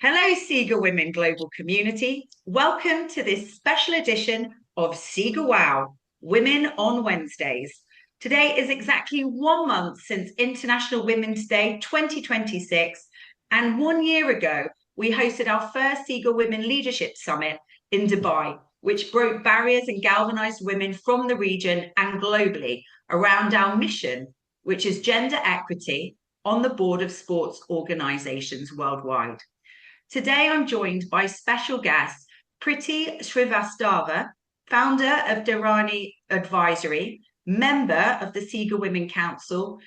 Hello, SIGA Women Global Community. Welcome to this special edition of SIGAWoW, Women on Wednesdays. Today is exactly 1 month since International Women's Day 2026, and 1 year ago, we hosted our first SIGA Women Leadership Summit in Dubai, which broke barriers and galvanized women from the region and globally around our mission, which is gender equity on the board of sports organizations worldwide. Today, I'm joined by special guest Priti Srivastava, founder of Dayarani Advisory, member of the SIGA Women Council,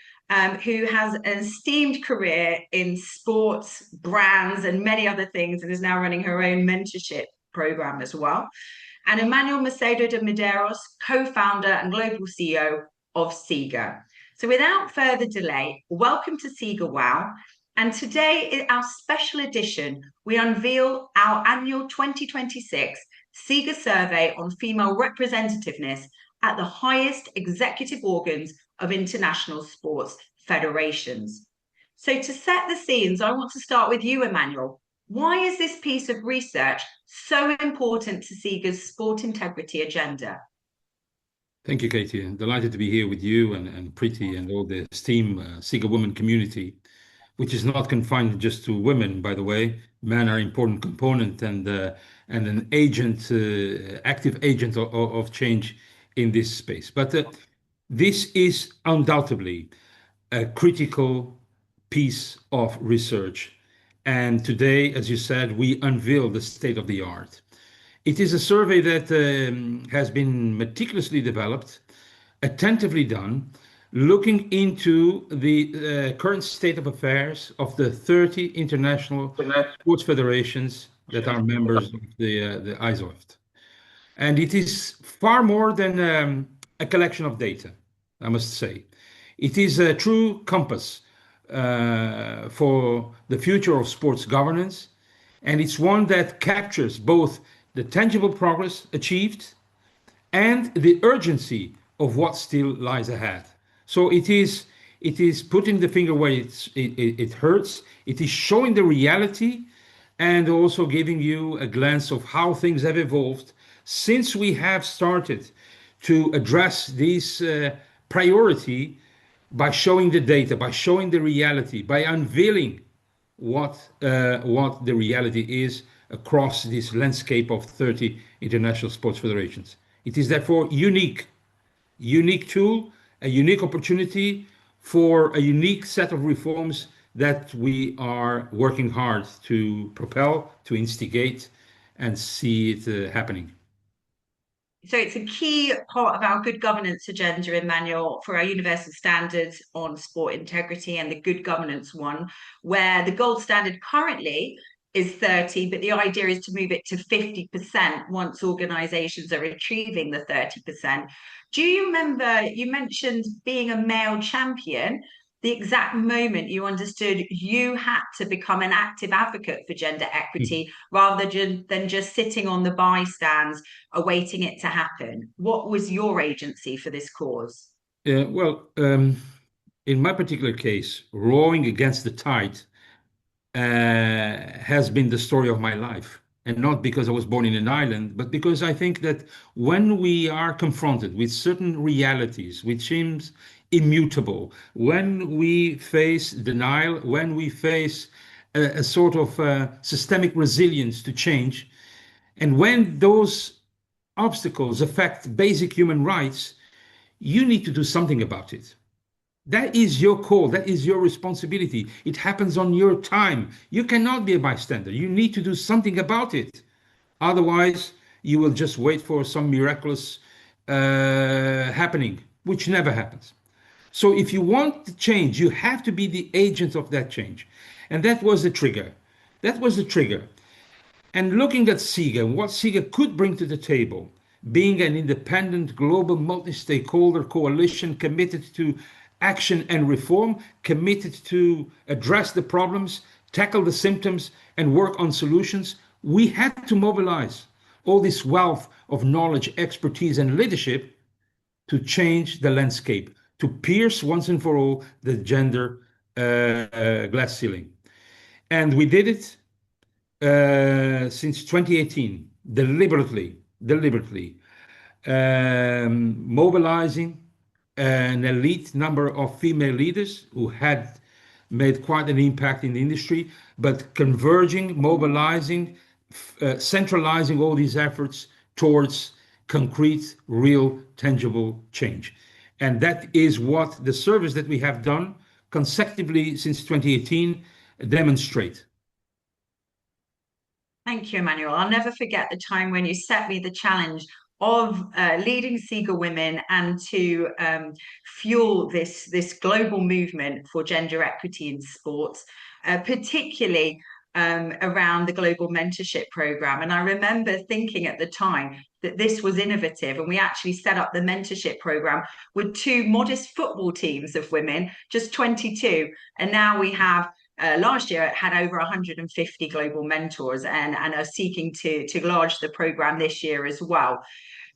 who has an esteemed career in sports, brands, and many other things, and is now running her own mentorship program as well. And Emanuel Macedo de Medeiros, co-founder and global CEO of SIGA. So without further delay, welcome to SIGAWoW. And today, in our special edition, we unveil our annual 2026 SIGA Survey on Female Representativeness at the highest executive organs of international sports federations. So to set the scenes, I want to start with you, Emanuel. Why is this piece of research so important to SIGA's sport integrity agenda? Thank you, Katie. I'm delighted to be here with you and Priti and all the esteemed SIGA women community, which is not confined just to women, by the way. Men are an important component and an agent, active agent of change in this space. But this is undoubtedly a critical piece of research. And today, as you said, we unveil the state of the art. It is a survey that has been meticulously developed, attentively done, looking into the current state of affairs of the 30 international sports federations that are members of the ASOIF. And it is far more than a collection of data, I must say. It is a true compass for the future of sports governance, and it's one that captures both the tangible progress achieved and the urgency of what still lies ahead. So it is putting the finger where it hurts. It is showing the reality and also giving you a glance of how things have evolved since we have started to address this priority by showing the data, by showing the reality, by unveiling what the reality is across this landscape of 30 international sports federations. It is therefore unique tool, a unique opportunity for a unique set of reforms that we are working hard to propel, to instigate, and see it happening. So it's a key part of our good governance agenda, Emmanuel, for our universal standards on sport integrity and the good governance one, where the gold standard currently is 30, but the idea is to move it to 50% once organizations are achieving the 30%. Do you remember you mentioned being a male champion? The exact moment you understood you had to become an active advocate for gender equity rather than just sitting on the bystands awaiting it to happen. What was your agency for this cause? In my particular case, rowing against the tide has been the story of my life. And not because I was born in an island, but because I think that when we are confronted with certain realities, which seems immutable, when we face denial, when we face a sort of systemic resilience to change, and when those obstacles affect basic human rights, you need to do something about it. That is your call. That is your responsibility. It happens on your time. You cannot be a bystander. You need to do something about it. Otherwise, you will just wait for some miraculous happening, which never happens. So if you want to change, you have to be the agent of that change. And that was the trigger. That was the trigger. And looking at SIGA, what SIGA could bring to the table, being an independent global multi-stakeholder coalition committed to action and reform, committed to address the problems, tackle the symptoms, and work on solutions, we had to mobilize all this wealth of knowledge, expertise, and leadership to change the landscape, to pierce once and for all the gender glass ceiling. And we did it since 2018, deliberately mobilizing an elite number of female leaders who had made quite an impact in the industry, but converging, mobilizing, centralizing all these efforts towards concrete, real, tangible change. And that is what the service that we have done consecutively since 2018 demonstrate. Thank you, Emanuel. I'll never forget the time when you set me the challenge of leading SIGAWomen and to fuel this global movement for gender equity in sports, particularly around the global mentorship program. And I remember thinking at the time that this was innovative, and we actually set up the mentorship program with two modest football teams of women, just 22, and now we have last year it had over 150 global mentors and are seeking to enlarge the program this year as well.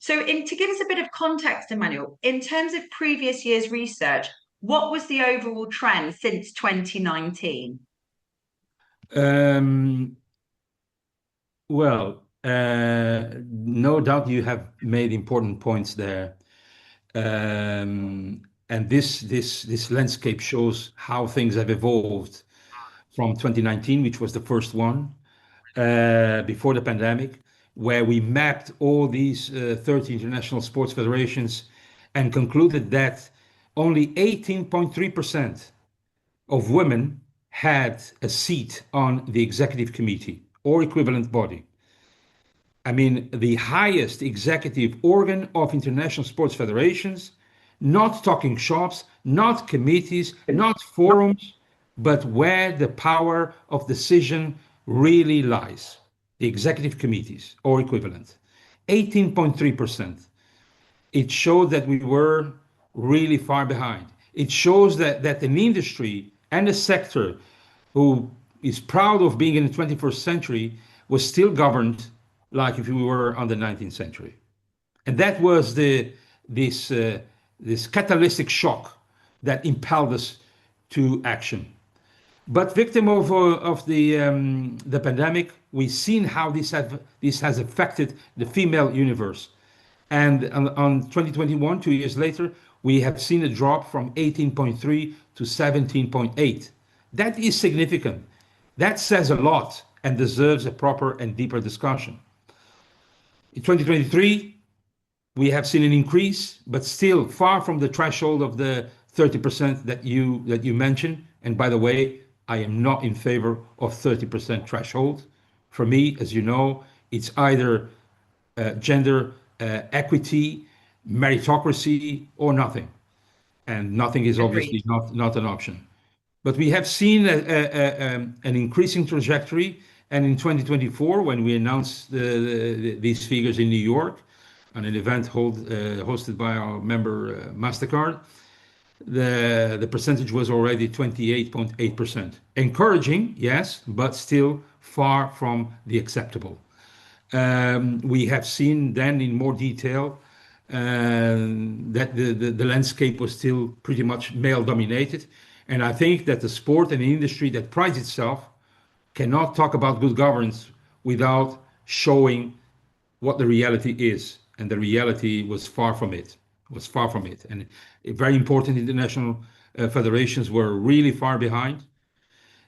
So to give us a bit of context, Emanuel, in terms of previous year's research, what was the overall trend since 2019? Well, no doubt you have made important points there. And this landscape shows how things have evolved from 2019, which was the first one before the pandemic, where we mapped all these 30 international sports federations and concluded that only 18.3% of women had a seat on the executive committee or equivalent body. I mean, the highest executive organ of international sports federations, not talking shops, not committees, not forums, but where the power of decision really lies, the executive committees or equivalent. 18.3%. It showed that we were really far behind. It shows that an industry and a sector who is proud of being in the 21st century was still governed like if we were on the 19th century. And that was this catalytic shock that impelled us to action. But victim of the pandemic, we've seen how this has affected the female universe. And on 2021, 2 years later, we have seen a drop from 18.3 to 17.8. That is significant. That says a lot and deserves a proper and deeper discussion. In 2023, we have seen an increase, but still far from the threshold of the 30% that you mentioned. And by the way, I am not in favor of 30% threshold. For me, as you know, it's either gender equity, meritocracy, or nothing. And nothing is Agreed. obviously not an option. But we have seen an increasing trajectory. And in 2024, when we announced these figures in New York, on an event hosted by our member MasterCard, the percentage was already 28.8%. Encouraging, yes, but still far from the acceptable. We have seen then in more detail that the landscape was still pretty much male dominated. And I think that the sport and the industry that prides itself cannot talk about good governance without showing what the reality is. And the reality was far from it. Was far from it. And very important international federations were really far behind.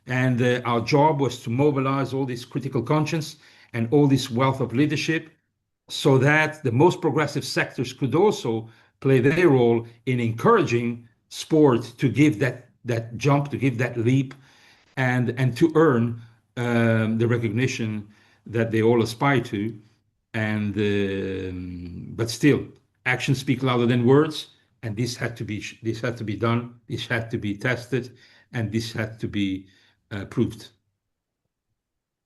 And our job was to mobilize all this critical conscience and all this wealth of leadership so that the most progressive sectors could also play their role in encouraging sport to give that jump, to give that leap, and to earn the recognition that they all aspire to. And but still, actions speak louder than words, and this had to be done. This had to be tested, and this had to be proved.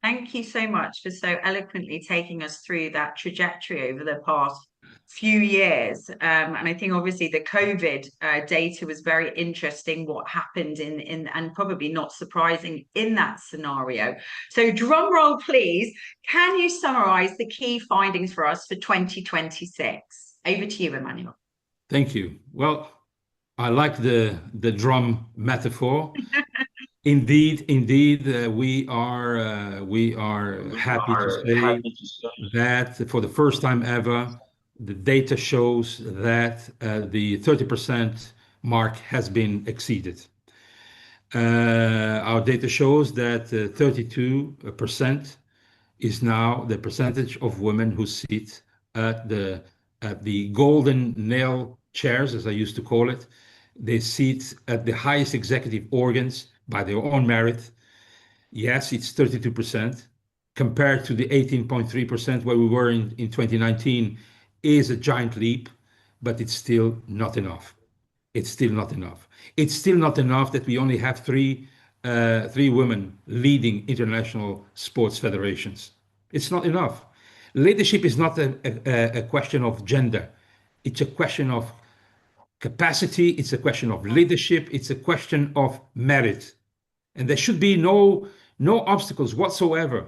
Thank you so much for so eloquently taking us through that trajectory over the past few years. And I think obviously the COVID data was very interesting, what happened in and probably not surprising in that scenario. So drum roll, please. Can you summarize the key findings for us for 2026? Over to you, Emanuel. Thank you. Well, I like the drum metaphor. Indeed, we are happy to say that for the first time ever, the data shows that the 30% mark has been exceeded. Our data shows that 32% is now the percentage of women who sit at the golden nail chairs, as I used to call it. They sit at the highest executive organs by their own merit. Yes, it's 32% compared to the 18.3% where we were in 2019 is a giant leap, but it's still not enough. It's still not enough. It's still not enough that we only have three women leading international sports federations. It's not enough. Leadership is not a question of gender. It's a question of capacity. It's a question of leadership. It's a question of merit. And there should be no obstacles whatsoever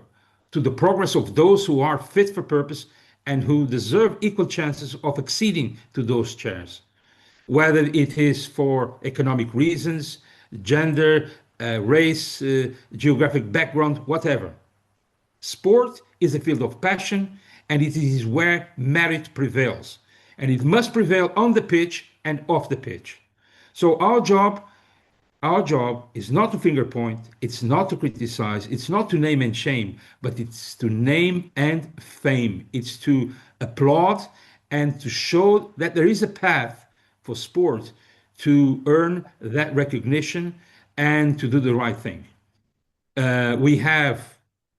to the progress of those who are fit for purpose and who deserve equal chances of acceding to those chairs, whether it is for economic reasons, gender, race, geographic background, whatever. Sport is a field of passion, and it is where merit prevails. And it must prevail on the pitch and off the pitch. So our job is not to finger point, it's not to criticize, it's not to name and shame, but it's to name and fame. It's to applaud and to show that there is a path for sport to earn that recognition and to do the right thing. We have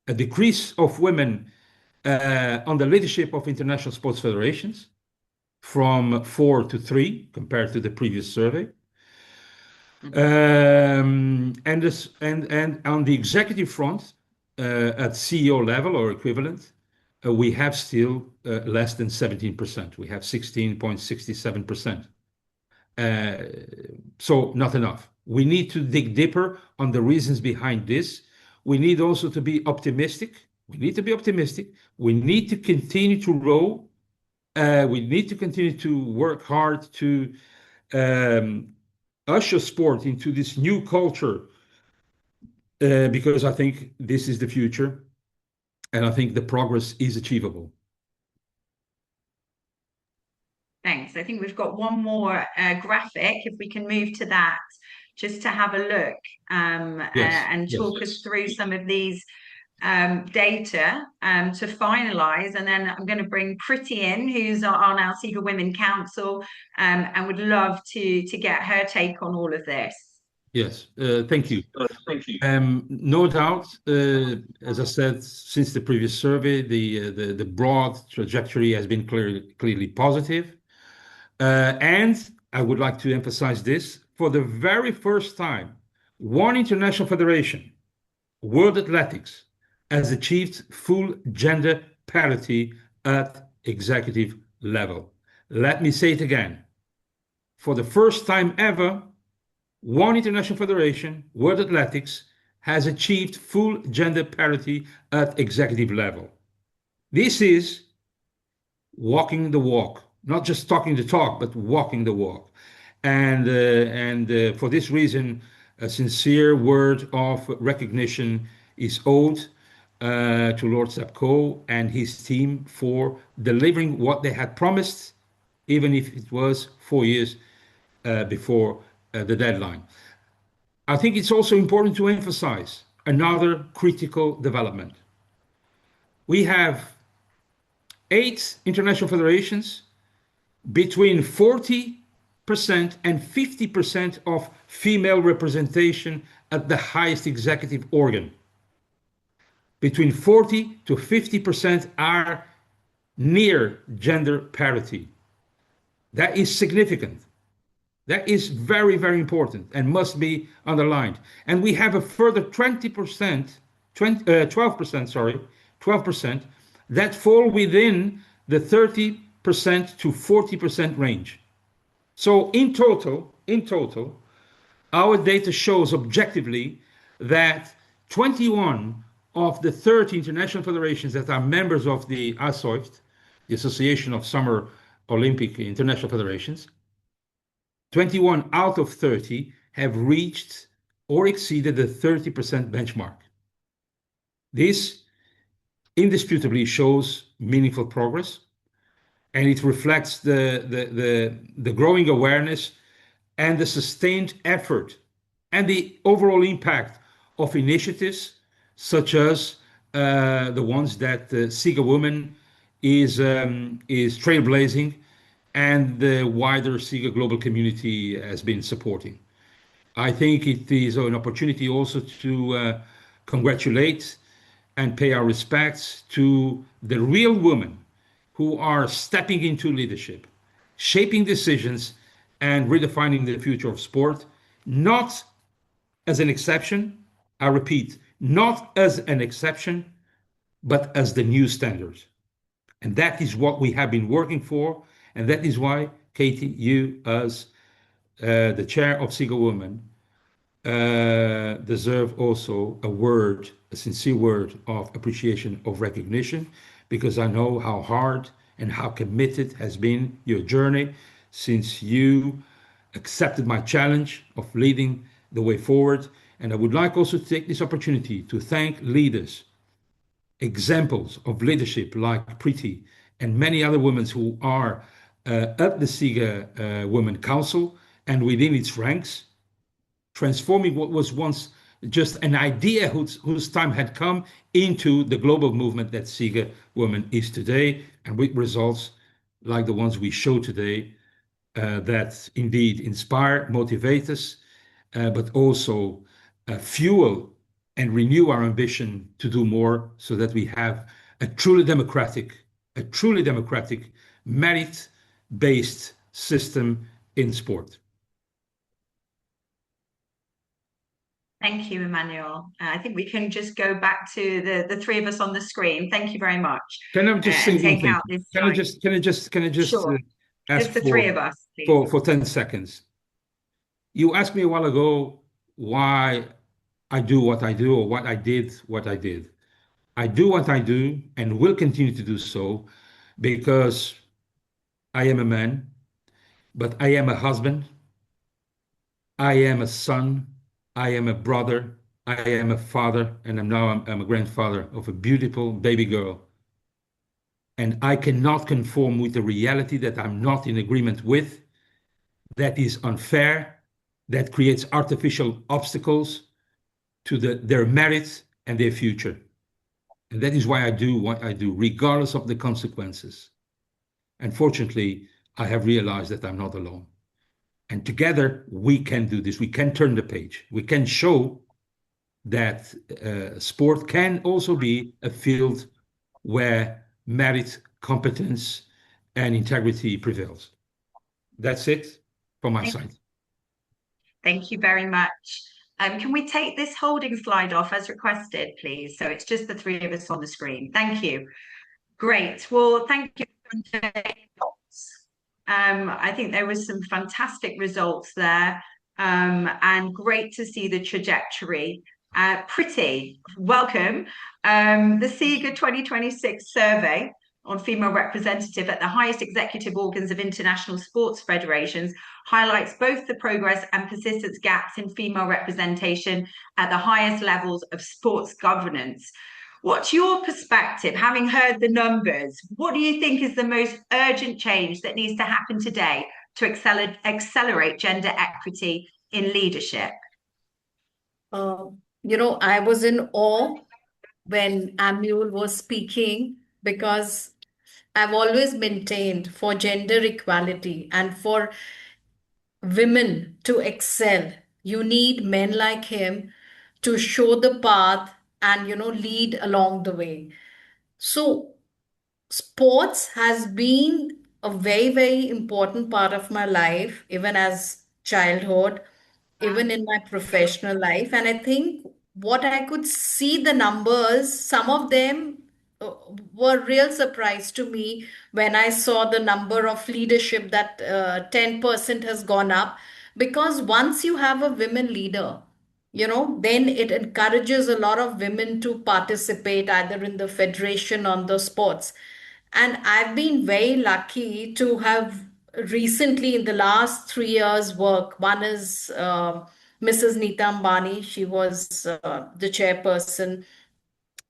a decrease of women on the leadership of international sports federations from 4 to 3 compared to the previous survey. And on the executive front, at CEO level or equivalent, we have still less than 17%. We have 16.67%. So not enough. We need to dig deeper on the reasons behind this. We need also to be optimistic. We need to be optimistic. We need to continue to row. We need to continue to work hard to usher sport into this new culture, because I think this is the future, and I think the progress is achievable. Thanks. I think we've got one more graphic, if we can move to that, just to have a look and talk us through some of these data to finalize. And then I'm going to bring Priti in, who's on our SIGAWomen Council, and would love to get her take on all of this. Yes, thank you. No doubt, as I said, since the previous survey, the broad trajectory has been clearly positive. And I would like to emphasize this, for the very first time, one international federation, World Athletics, has achieved full gender parity at executive level. Let me say it again. For the first time ever, one international federation, World Athletics, has achieved full gender parity at executive level. This is walking the walk, not just talking the talk, but walking the walk. And for this reason, a sincere word of recognition is owed to Lord Sapco and his team for delivering what they had promised, even if it was 4 years before the deadline. I think it's also important to emphasize another critical development. We have 8 international federations, between 40% and 50% of female representation at the highest executive organ. Between 40 to 50% are near gender parity. That is significant. That is very, very important and must be underlined. And we have a further 12% that fall within the 30% to 40% range. So in total, our data shows objectively that 21 of the 30 international federations that are members of the ASOIF, the Association of Summer Olympic International Federations, 21 out of 30 have reached or exceeded the 30% benchmark. This indisputably shows meaningful progress, and it reflects the growing awareness and the sustained effort and the overall impact of initiatives such as the ones that SIGAWomen is trailblazing and the wider SIGA global community has been supporting. I think it is an opportunity also to congratulate and pay our respects to the real women who are stepping into leadership, shaping decisions, and redefining the future of sport, not as an exception, I repeat, not as an exception, but as the new standard. And that is what we have been working for. And that is why, Katie, you, as the chair of SIGAWomen, deserve also a word, a sincere word of appreciation, of recognition, because I know how hard and how committed has been your journey since you accepted my challenge of leading the way forward. And I would like also to take this opportunity to thank leaders, examples of leadership like Priti and many other women who are at the SIGA Women Council and within its ranks, transforming what was once just an idea whose time had come into the global movement that SIGAWomen is today, and with results like the ones we show today that indeed inspire, motivate us, but also fuel and renew our ambition to do more so that we have a truly democratic, merit-based system in sport. Thank you, Emanuel. I think we can just go back to the three of us on the screen. Thank you very much. Can I just say and one take thing? out this time. Can I just Sure. ask Just the three of us, please. for 10 seconds? You asked me a while ago why I do what I do or what I did what I did. I do what I do and will continue to do so because I am a man, but I am a husband, I am a son, I am a brother, I am a father, and I'm a grandfather of a beautiful baby girl. And I cannot conform with the reality that I'm not in agreement with, that is unfair, that creates artificial obstacles to their merit and their future. And that is why I do what I do, regardless of the consequences. Unfortunately, I have realized that I'm not alone. And together we can do this. We can turn the page. We can show that sport can also be a field where merit, competence, and integrity prevails. That's it from my side. Thank you very much. Can we take this holding slide off as requested, please? So it's just the three of us on the screen. Thank you. Great. Well, thank you. I think there was some fantastic results there, and great to see the trajectory. Priti, welcome. The SIGA 2026 survey on female representative at the highest executive organs of international sports federations highlights both the progress and persistence gaps in female representation at the highest levels of sports governance. What's your perspective, having heard the numbers? What do you think is the most urgent change that needs to happen today to accelerate gender equity in leadership? I was in awe when Emanuel was speaking because I've always maintained for gender equality and for women to excel, you need men like him to show the path and, lead along the way. So, sports has been a very, very important part of my life, even as childhood, even in my professional life. And I think what I could see the numbers, some of them uh, were real surprise to me when I saw the number of leadership that 10% has gone up. Because once you have a women leader, then it encourages a lot of women to participate either in the federation or the sports. And I've been very lucky to have recently in the last 3 years work. One is Mrs. Neeta Ambani. She was the chairperson,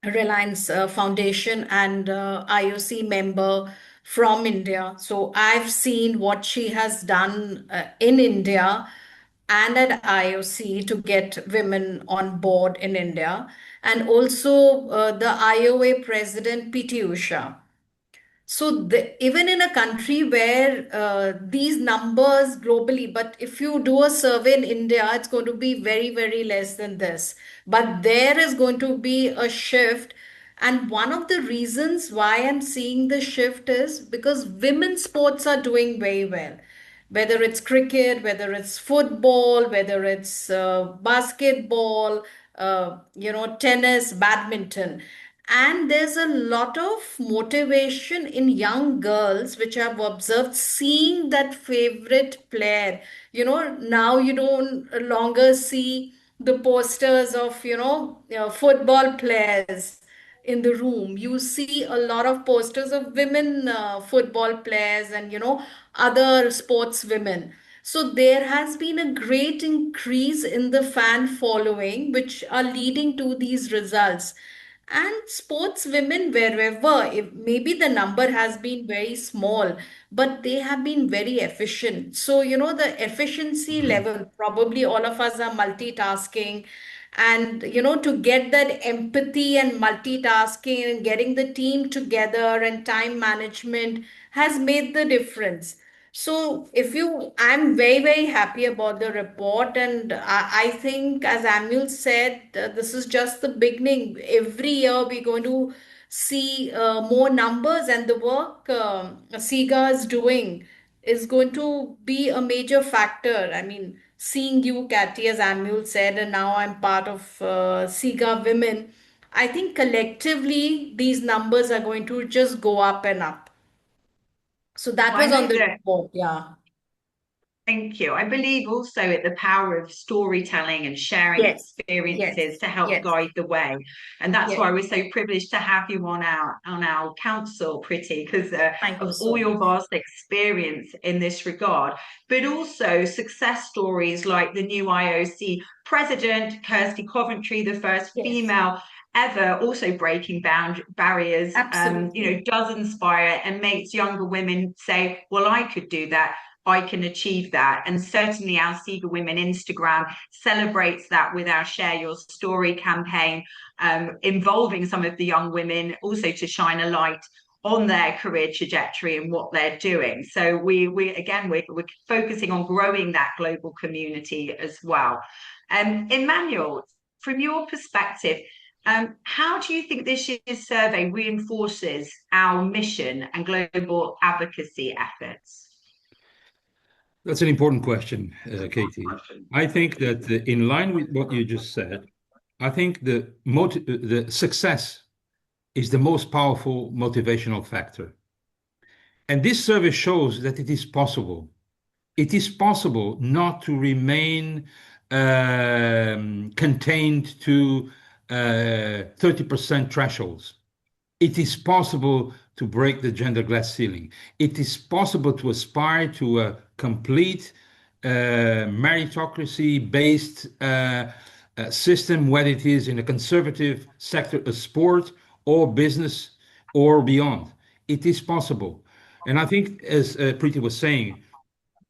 Reliance Foundation, and IOC member from India. So I've seen what she has done in India and at IOC to get women on board in India, and also the IOA president, PT Usha. So even in a country where these numbers globally, but if you do a survey in India, it's going to be very, very less than this. But there is going to be a shift. And one of the reasons why I'm seeing the shift is because women's sports are doing very well. Whether it's cricket, whether it's football, whether it's basketball, tennis, badminton. And there's a lot of motivation in young girls, which I've observed, seeing that favorite player. Now you don't longer see the posters of, football players in the room. You see a lot of posters of women football players and, other sports women. So there has been a great increase in the fan following, which are leading to these results. And sports women, wherever, if maybe the number has been very small, but they have been very efficient. So, the efficiency Mhm. level, probably all of us are multitasking. And, to get that empathy and multitasking and getting the team together and time management has made the difference. So I'm very, very happy about the report. And I think, as Amul said, this is just the beginning. Every year we're going to see more numbers, and the work SIGA is doing is going to be a major factor. I mean, seeing you, Kathy, as Amul said, and now I'm part of SIGA Women, I think collectively these numbers are going to just go up and up. So that I was on know the that. report, yeah. Thank you. I believe also in the power of storytelling and sharing Yes, yes, experiences to help yes, guide the way. And that's yes. why we're so privileged to have you on our council, Priti, because Thank you of all so your much. vast experience in this regard, but also success stories like the new IOC president, Kirsty Coventry, the first Yes, female ever, also breaking barriers, absolutely. does inspire and makes younger women say, well, I could do that. I can achieve that. And certainly our SIGAWomen Instagram celebrates that with our Share Your Story campaign, involving some of the young women also to shine a light on their career trajectory and what they're doing. So we're focusing on growing that global community as well. Emanuel, from your perspective, how do you think this year's survey reinforces our mission and global advocacy efforts? That's an important question, Katie. I think that in line with what you just said, I think the success is the most powerful motivational factor. And this survey shows that it is possible. It is possible not to remain contained to 30% thresholds. It is possible to break the gender glass ceiling. It is possible to aspire to a complete meritocracy-based system, whether it is in a conservative sector of sport or business or beyond. It is possible. And I think, as Priti was saying,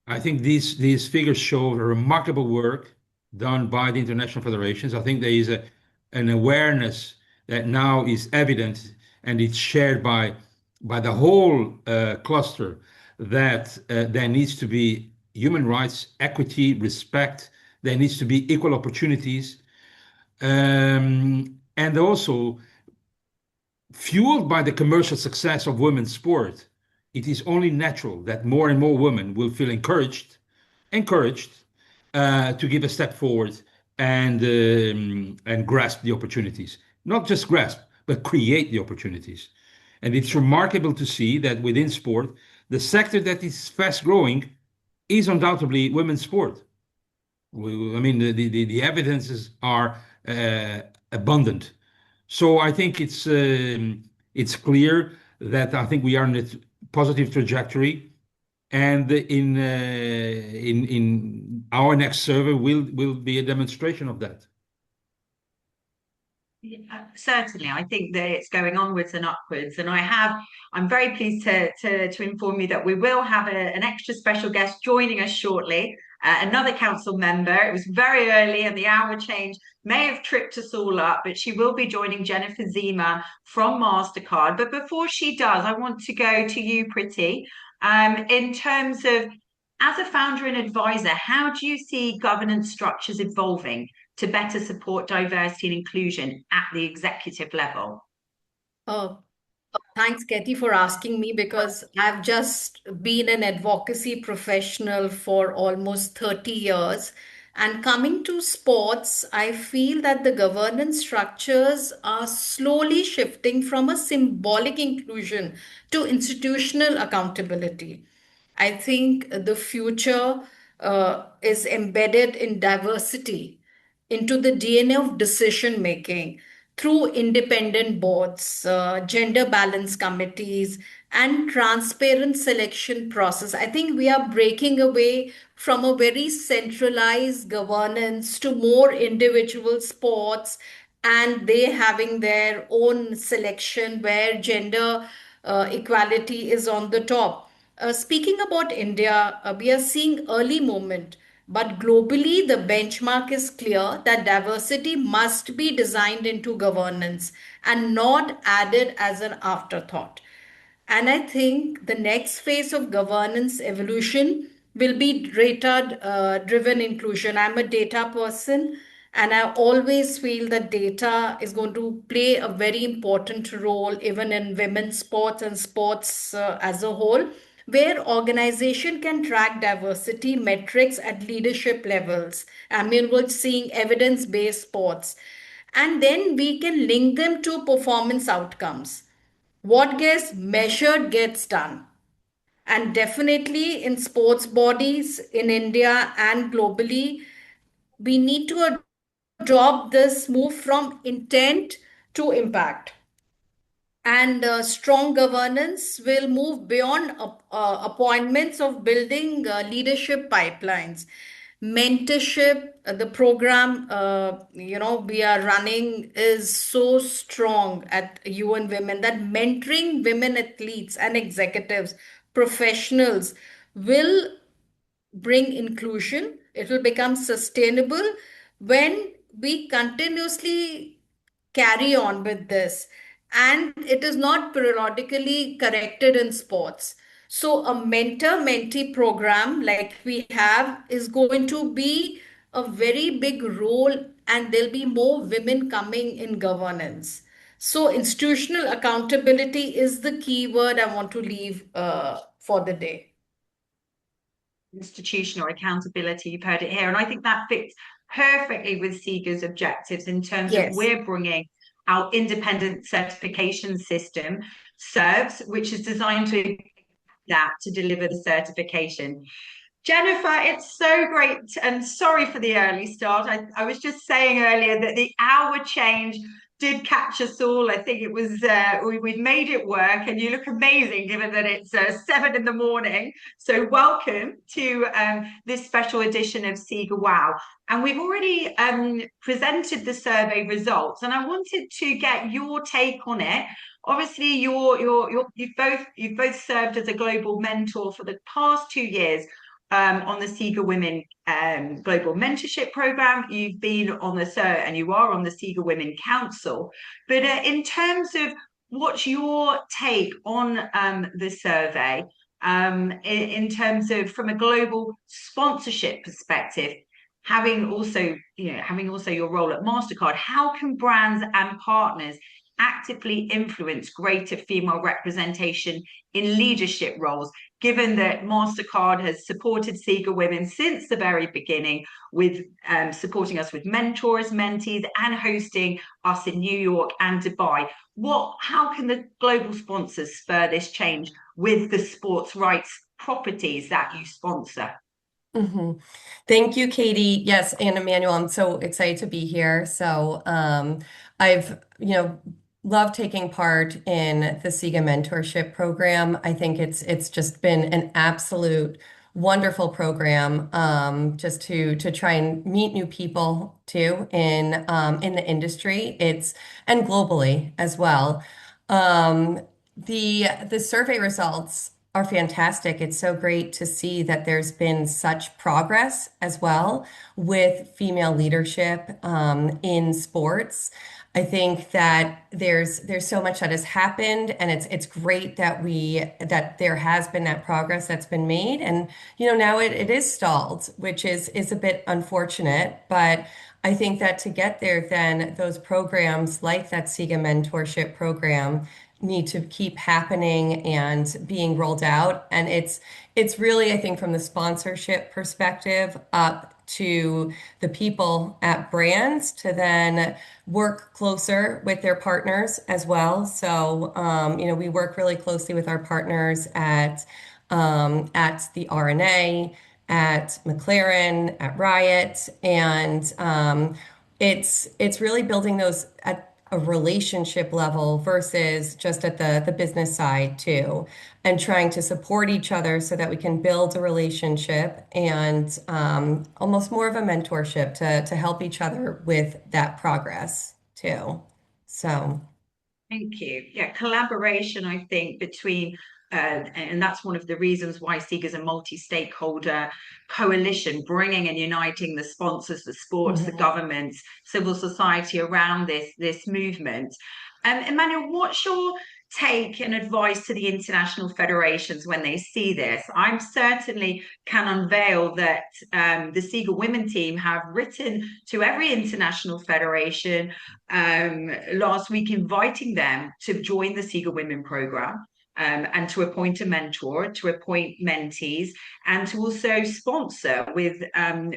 I think these figures show a remarkable work done by the international federations. I think there is an awareness that now is evident and it's shared by the whole cluster that there needs to be human rights, equity, respect. There needs to be equal opportunities, and also fueled by the commercial success of women's sport. It is only natural that more and more women will feel encouraged to give a step forward and grasp the opportunities. Not just grasp, but create the opportunities. And it's remarkable to see that within sport, the sector that is fast growing is undoubtedly women's sport. I mean, the evidences are abundant. So I think it's clear that I think we are in a positive trajectory. And in our next survey will be a demonstration of that. Yeah, certainly, I think that it's going onwards and upwards, and I'm very pleased to inform you that we will have an extra special guest joining us shortly, another council member. It was very early, and the hour change may have tripped us all up, but she will be joining Jennifer Zima from Mastercard. But before she does, I want to go to you, Priti, in terms of, as a founder and advisor, how do you see governance structures evolving to better support diversity and inclusion at the executive level? Oh, thanks, Katie, for asking me, because I've just been an advocacy professional for almost 30 years. And coming to sports, I feel that the governance structures are slowly shifting from a symbolic inclusion to institutional accountability. I think the future is embedded in diversity into the DNA of decision making through independent boards, gender balance committees, and transparent selection process. I think we are breaking away from a very centralized governance to more individual sports, and they having their own selection where gender equality is on the top. Speaking about India, we are seeing early movement, but globally the benchmark is clear that diversity must be designed into governance and not added as an afterthought. And I think the next phase of governance evolution will be data driven inclusion. I'm a data person, and I always feel that data is going to play a very important role even in women's sports and sports as a whole, where organization can track diversity metrics at leadership levels. I mean, we're seeing evidence-based sports. And then we can link them to performance outcomes. What gets measured gets done. And definitely in sports bodies in India and globally, we need to adopt this move from intent to impact. And strong governance will move beyond appointments of building leadership pipelines. Mentorship, the program we are running is so strong at UN Women that mentoring women athletes and executives, professionals will bring inclusion. It will become sustainable when we continuously carry on with this. And it is not periodically corrected in sports. So, a mentor mentee program like we have is going to be a very big role, and there'll be more women coming in governance. So, institutional accountability is the key word I want to leave for the day. Institutional accountability, you've heard it here. And I think that fits perfectly with SIGA's objectives in terms of we're bringing our independent certification system, SERVS, which is designed to adapt to deliver the certification. Jennifer, it's so great, and sorry for the early start. I was just saying earlier that the hour change did catch us all. I think it was we've made it work, and you look amazing given that it's 7 in the morning. So welcome to this special edition of SIGAWoW. And we've already presented the survey results, and I wanted to get your take on it. Obviously, you've both served as a global mentor for the past 2 years. On the SIGAWomen Global Mentorship Program. You've been on and you are on the SIGAWomen Council. But in terms of what's your take on the survey, in terms of from a global sponsorship perspective, having also your role at Mastercard, how can brands and partners actively influence greater female representation in leadership roles, given that Mastercard has supported SIGAWomen since the very beginning with supporting us with mentors, mentees, and hosting us in New York and Dubai? How can the global sponsors spur this change with the sports rights properties that you sponsor? Mm-hmm. Thank you, Katie. Yes, and Emanuel, I'm so excited to be here. So I've, love taking part in the SIGA mentorship program. I think it's just been an absolute wonderful program, just to try and meet new people too in the industry. It's and globally as well. Um, the survey results are fantastic. It's so great to see that there's been such progress as well with female leadership in sports. I think that there's so much that has happened, and it's great that there has been that progress that's been made, and now it is stalled, which is a bit unfortunate, but I think that to get there, then those programs like that SIGA mentorship program need to keep happening and being rolled out. And it's really, I think, from the sponsorship perspective up to the people at brands to then work closer with their partners as well. So, we work really closely with our partners at the RNA, at McLaren, at Riot, and it's really building those at a relationship level versus just at the business side too, and trying to support each other so that we can build a relationship and almost more of a mentorship to help each other with that progress too. So. Thank you. Yeah, collaboration, I think, between, and that's one of the reasons why SIGA is a multi-stakeholder coalition, bringing and uniting the sponsors, the sports, the governments, civil society around this movement. Emanuel, what's your take and advice to the international federations when they see this? I certainly can unveil that the SIGAWomen team have written to every international federation last week, inviting them to join the SIGAWomen program. And to appoint a mentor, to appoint mentees, and to also sponsor with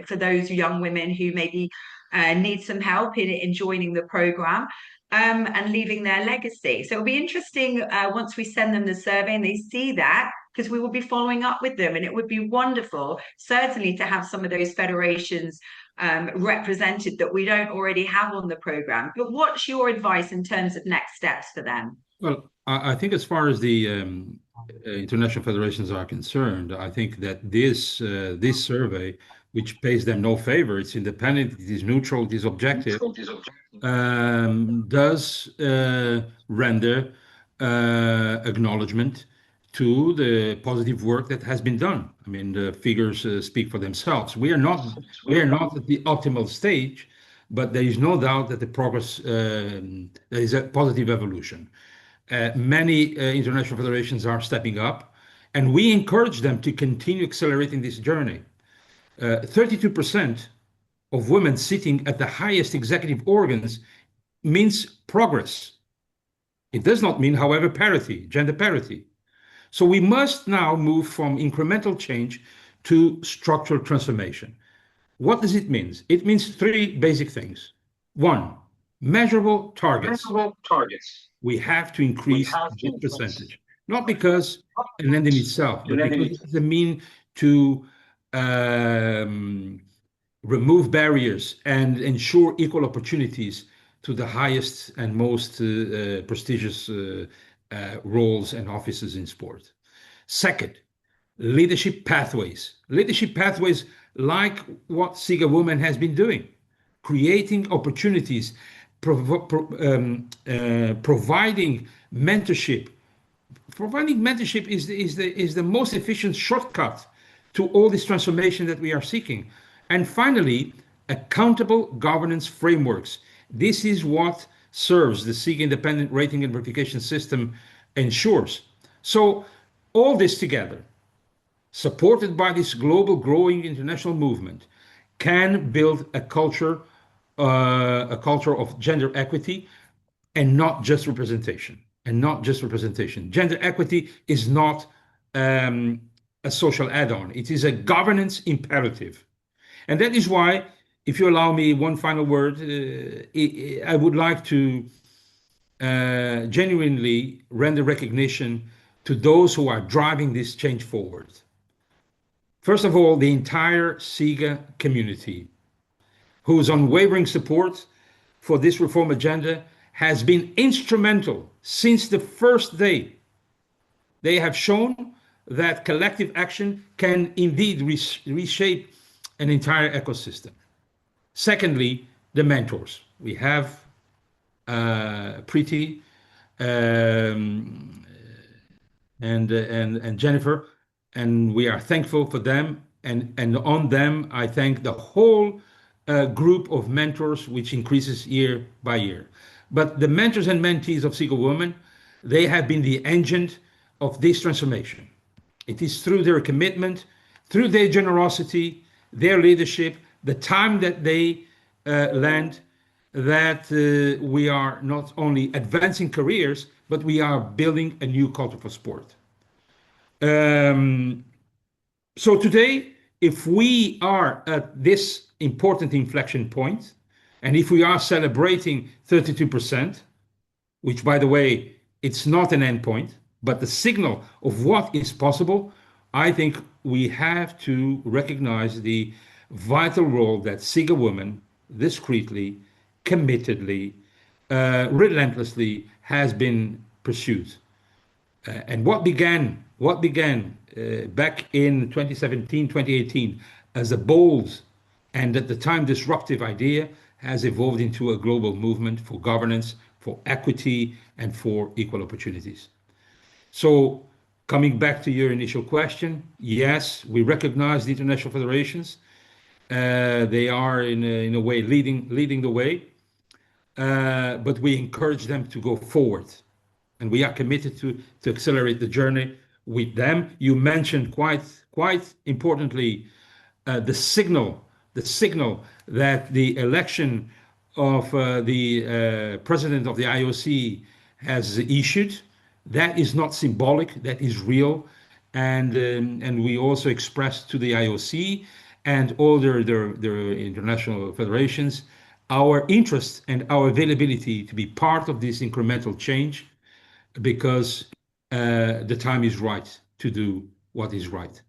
for those young women who maybe need some help in joining the program. And leaving their legacy. So it'll be interesting once we send them the survey and they see that, because we will be following up with them. And it would be wonderful, certainly, to have some of those federations represented that we don't already have on the program. But what's your advice in terms of next steps for them? Well, I think as far as the international federations are concerned, I think that this survey, which pays them no favor, it's independent, it is neutral, it is objective, does render acknowledgement to the positive work that has been done. I mean, the figures speak for themselves. We are not at the optimal stage, but there is no doubt that the progress there is a positive evolution. Many international federations are stepping up, and we encourage them to continue accelerating this journey. 32% of women sitting at the highest executive organs means progress. It does not mean, however, parity, gender parity. So we must now move from incremental change to structural transformation. What does it mean? It means three basic things. One, measurable targets. We have to increase this percentage, not because an end in itself, but because it's a mean to remove barriers and ensure equal opportunities to the highest and most prestigious roles and offices in sport. Second, leadership pathways. Leadership pathways like what SIGAWomen has been doing, creating opportunities, providing mentorship. Providing mentorship is the most efficient shortcut to all this transformation that we are seeking. And finally, accountable governance frameworks. This is what serves the SIGA independent rating and verification system ensures. So all this together, supported by this global growing international movement, can build a culture of gender equity and not just representation. Gender equity is not a social add-on. It is a governance imperative. And that is why, if you allow me one final word, I would like to genuinely render recognition to those who are driving this change forward. First of all, the entire SIGA community, whose unwavering support for this reform agenda has been instrumental since the first day. They have shown that collective action can indeed reshape an entire ecosystem. Secondly, the mentors. We have Priti and Jennifer, and we are thankful for them. And on them, I thank the whole group of mentors, which increases year by year. But the mentors and mentees of SIGAWomen, they have been the engine of this transformation. It is through their commitment, through their generosity, their leadership, the time that they lend, that we are not only advancing careers, but we are building a new culture for sport. So today, if we are at this important inflection point, and if we are celebrating 32%, which by the way, it's not an endpoint, but the signal of what is possible, I think we have to recognize the vital role that SIGAWomen discreetly, committedly, relentlessly has been pursued. And what began back in 2017, 2018 as a bold and at the time disruptive idea has evolved into a global movement for governance, for equity, and for equal opportunities. So coming back to your initial question, yes, we recognize the international federations. They are in a way leading the way, but we encourage them to go forward. And we are committed to accelerate the journey with them. You mentioned quite importantly the signal that the election of the president of the IOC has issued. That is not symbolic, that is real. And we also expressed to the IOC and all their international federations our interest and our availability to be part of this incremental change, because the time is right to do what is right.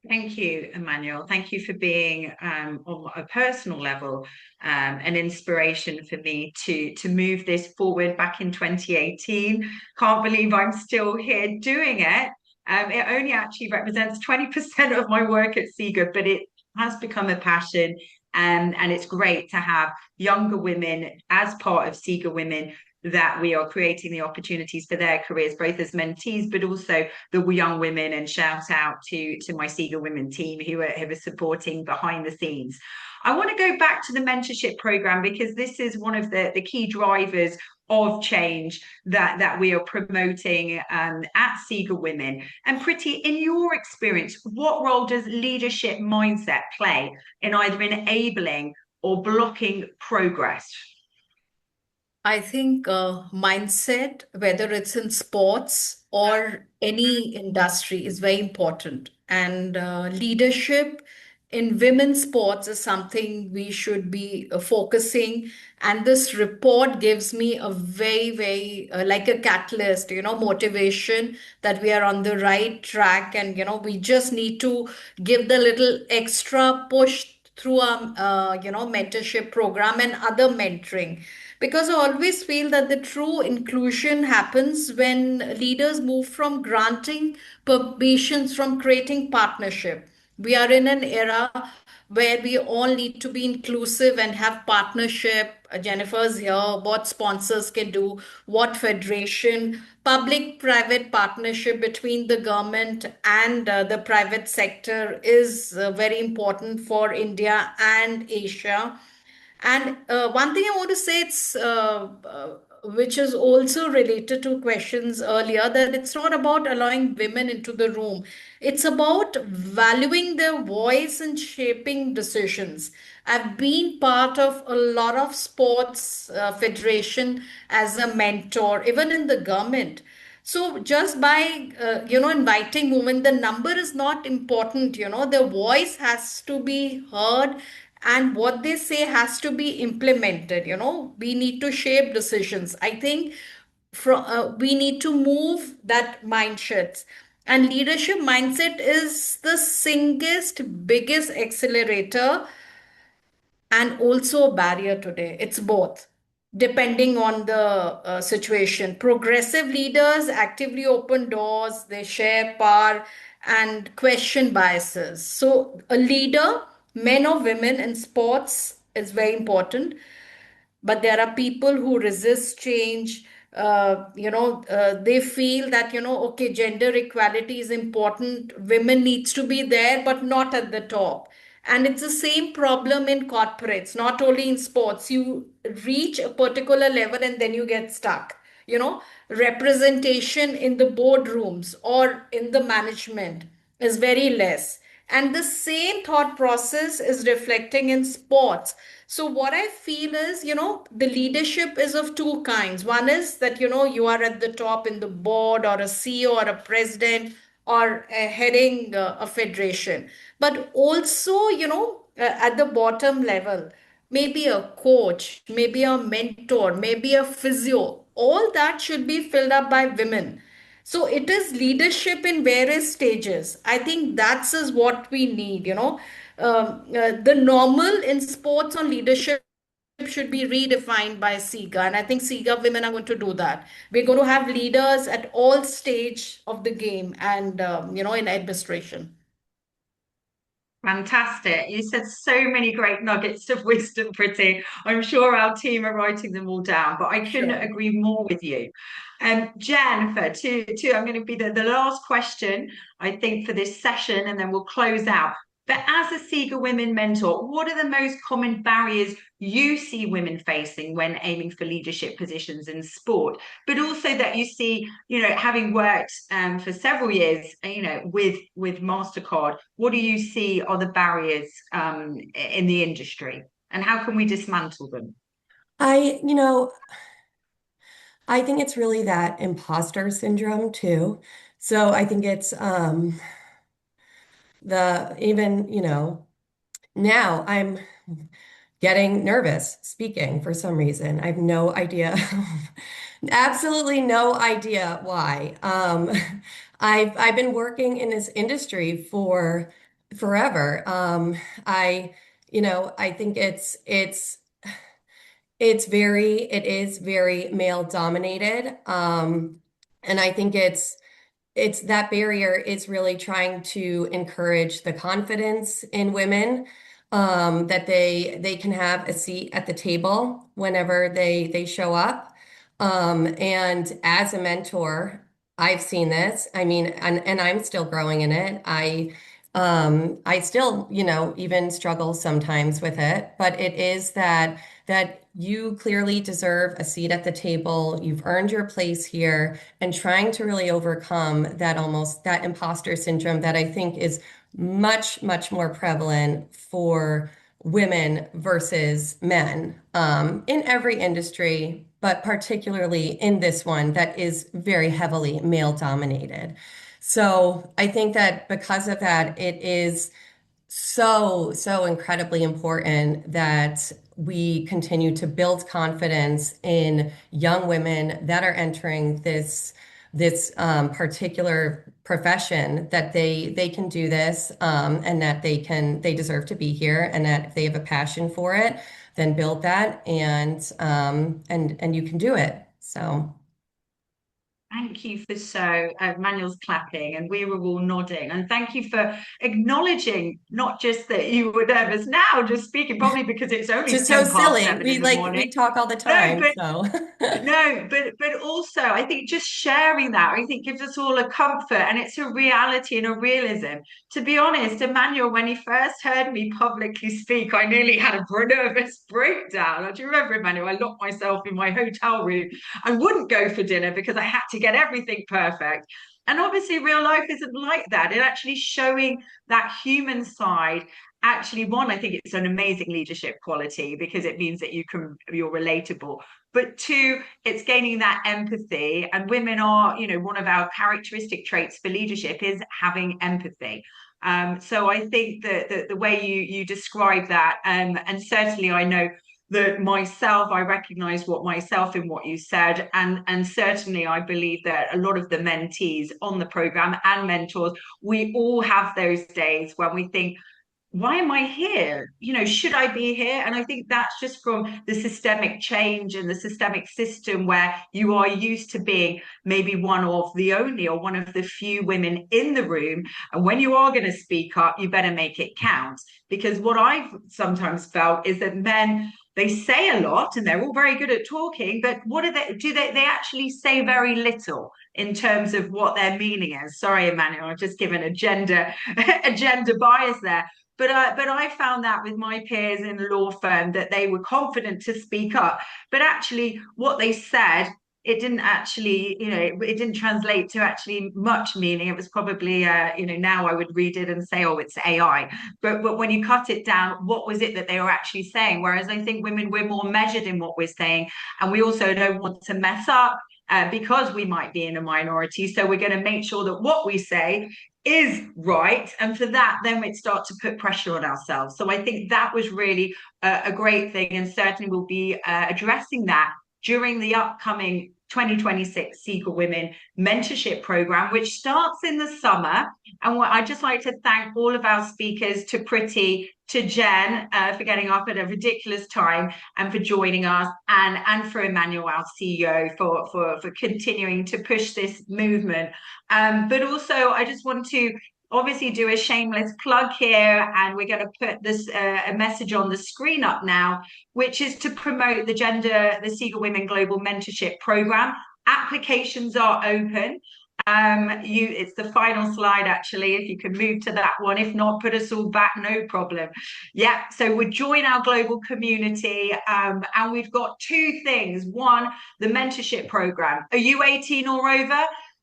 Thank you, Emanuel. Thank you for being, on a personal level, an inspiration for me to move this forward back in 2018. Can't believe I'm still here doing it. It only actually represents 20% of my work at SIGA, but it has become a passion. And it's great to have younger women as part of SIGAWomen, that we are creating the opportunities for their careers, both as mentees, but also the young women. And shout out to my SIGAWomen team who are supporting behind the scenes. I want to go back to the mentorship program, because this is one of the key drivers of change that we are promoting at SIGAWomen. And Priti, in your experience, what role does leadership mindset play in either enabling or blocking progress? I think mindset, whether it's in sports or any industry, is very important. And leadership in women's sports is something we should be focusing. And this report gives me a very, like a catalyst, motivation that we are on the right track. And, we just need to give the little extra push through our, mentorship program and other mentoring. Because I always feel that the true inclusion happens when leaders move from granting permissions, from creating partnership. We are in an era where we all need to be inclusive and have partnership. Jennifer's here, what sponsors can do, what federation, public-private partnership between the government and the private sector is very important for India and Asia. And one thing I want to say, which is also related to questions earlier, that it's not about allowing women into the room. It's about valuing their voice and shaping decisions. I've been part of a lot of sports federation as a mentor, even in the government. So just by, inviting women, the number is not important, their voice has to be heard and what they say has to be implemented. We need to shape decisions. I think we need to move that mindsets. And leadership mindset is the biggest accelerator and also a barrier today. It's both. depending on the situation. Progressive leaders actively open doors, they share power and question biases. So, a leader, men or women in sports, is very important, but there are people who resist change. They feel that, okay, gender equality is important, women needs to be there but not at the top. And it's the same problem in corporates, not only in sports. You reach a particular level and then you get stuck. Representation in the boardrooms or in the management is very less. And the same thought process is reflecting in sports. So, what I feel is, the leadership is of two kinds. One is that, you are at the top in the board, or a CEO or a president, or heading a federation. But also, at the bottom level, maybe a coach, maybe a mentor, maybe a physio, all that should be filled up by women. So it is leadership in various stages. I think that's is what we need. The normal in sports on leadership should be redefined by SIGA, and I think SIGA women are going to do that. We're going to have leaders at all stage of the game, and in administration. Fantastic. You said so many great nuggets of wisdom, Priti. I'm sure our team are writing them all down, but I couldn't Sure. agree more with you. Jennifer, I'm going to be the last question, I think, for this session, and then we'll close out. But as a SIGA Women mentor, what are the most common barriers you see women facing when aiming for leadership positions in sport? But also that you see, having worked for several years, with MasterCard, what do you see are the barriers in the industry, and how can we dismantle them? I, you know, I think it's really that imposter syndrome too. So I think it's the even, now I'm getting nervous speaking for some reason. I have no idea, absolutely no idea why. I've been working in this industry for forever. I think it is very male dominated. And I think it's that barrier is really trying to encourage the confidence in women, that they can have a seat at the table whenever they show up. And as a mentor, I've seen this. I mean, and I'm still growing in it. I still, even struggle sometimes with it, but it is that you clearly deserve a seat at the table. You've earned your place here, and trying to really overcome that imposter syndrome that I think is much, much more prevalent for women versus men, in every industry, but particularly in this one that is very heavily male dominated. So I think that because of that, it is so incredibly important that we continue to build confidence in young women that are entering this particular profession, that they can do this, and that they deserve to be here, and that if they have a passion for it, then build that, and you can do it. So. Thank you for Manuel's clapping and we were all nodding. And thank you for acknowledging not just that you were nervous now, just speaking, probably because it's only Just 10 so past silly. 7 in the morning. We talk all the No, time, but so. no, but also I think just sharing that, I think, gives us all a comfort, and it's a reality and a realism. To be honest, Emmanuel, when he first heard me publicly speak, I nearly had a nervous breakdown. Do you remember, Emmanuel? I locked myself in my hotel room. I wouldn't go for dinner because I had to get everything perfect. And obviously, real life isn't like that. It actually showing that human side. Actually, one, I think it's an amazing leadership quality because it means that you're relatable. But two, it's gaining that empathy. And women are, one of our characteristic traits for leadership is having empathy. So I think that the way you describe that, and certainly I know that myself, I recognize myself in what you said. And certainly I believe that a lot of the mentees on the program and mentors, we all have those days when we think, why am I here? Should I be here? And I think that's just from the systemic change and the systemic system where you are used to being maybe one of the only or one of the few women in the room. And when you are going to speak up, you better make it count. Because what I've sometimes felt is that men, they say a lot and they're all very good at talking, but what do they actually say very little in terms of what their meaning is. Sorry, Emanuel, I've just given a gender bias there. But I found that with my peers in the law firm, that they were confident to speak up, but actually what they said, it didn't actually, it didn't translate to actually much meaning. It was probably, now I would read it and say, oh, it's AI. But when you cut it down, what was it that they were actually saying? Whereas I think women, we're more measured in what we're saying, and we also don't want to mess up because we might be in a minority. So we're going to make sure that what we say is right, and for that then we'd start to put pressure on ourselves. So I think that was really a great thing, and certainly we'll be addressing that during the upcoming 2026 SIGAWomen mentorship program, which starts in the summer. And I'd just like to thank all of our speakers, to Priti, to Jen for getting up at a ridiculous time and for joining us, and for Emanuel, our CEO, for continuing to push this movement. But also, I just want to obviously do a shameless plug here, and we're going to put this a message on the screen up now, which is to promote the SIGAWomen Global Mentorship Program. Applications are open. It's the final slide, actually, if you can move to that one. If not, put us all back, no problem. Yeah, so we'll join our global community, and we've got two things. One, the mentorship program. Are you 18 or over?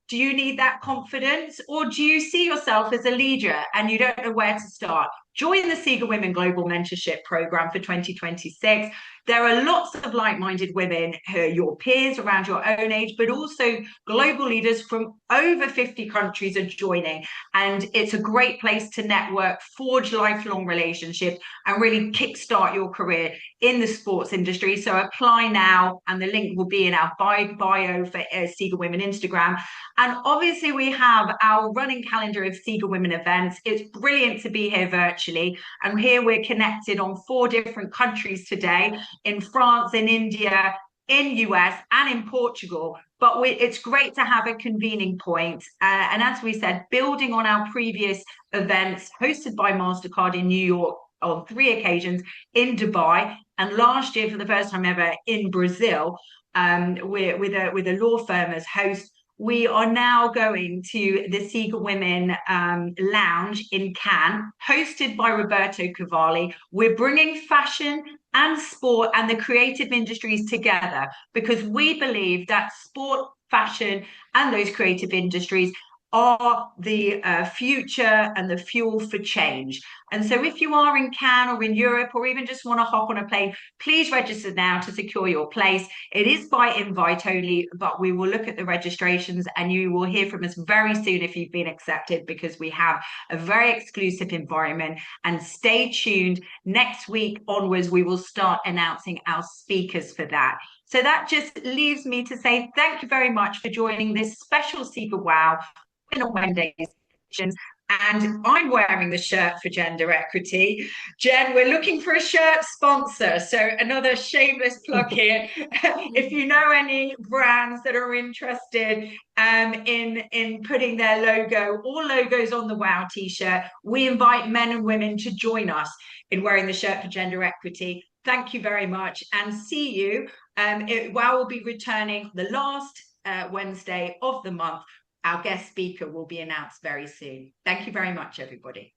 Do you need that confidence, or do you see yourself as a leader and you don't know where to start? Join the SIGAWomen Global Mentorship Program for 2026. There are lots of like-minded women who are your peers around your own age, but also global leaders from over 50 countries are joining. And it's a great place to network, forge lifelong relationships, and really kickstart your career in the sports industry. So apply now, and the link will be in our bio for SIGAWomen Instagram. And obviously we have our running calendar of SIGAWomen events. It's brilliant to be here virtually. And here we're connected on 4 different countries today, in France, in India, in US, and in Portugal. But it's great to have a convening point. And as we said, building on our previous events hosted by MasterCard in New York on 3 occasions, in Dubai, and last year for the first time ever in Brazil, with a law firm as host. We are now going to the SIGAWomen Lounge in Cannes, hosted by Roberto Cavalli. We're bringing fashion and sport and the creative industries together, because we believe that sport, fashion, and those creative industries are the future and the fuel for change. And so if you are in Cannes or in Europe, or even just want to hop on a plane, please register now to secure your place. It is by invite only, but we will look at the registrations and you will hear from us very soon if you've been accepted, because we have a very exclusive environment. And stay tuned. Next week onwards, we will start announcing our speakers for that. So that just leaves me to say thank you very much for joining this special SIGAWoW on Wednesdays. And I'm wearing the shirt for gender equity. Jen, we're looking for a shirt sponsor. So another shameless plug here. If you know any brands that are interested in putting their logo or logos on the WOW t-shirt, we invite men and women to join us in wearing the shirt for gender equity. Thank you very much, and see you. WOW will be returning the last Wednesday of the month. Our guest speaker will be announced very soon. Thank you very much, everybody.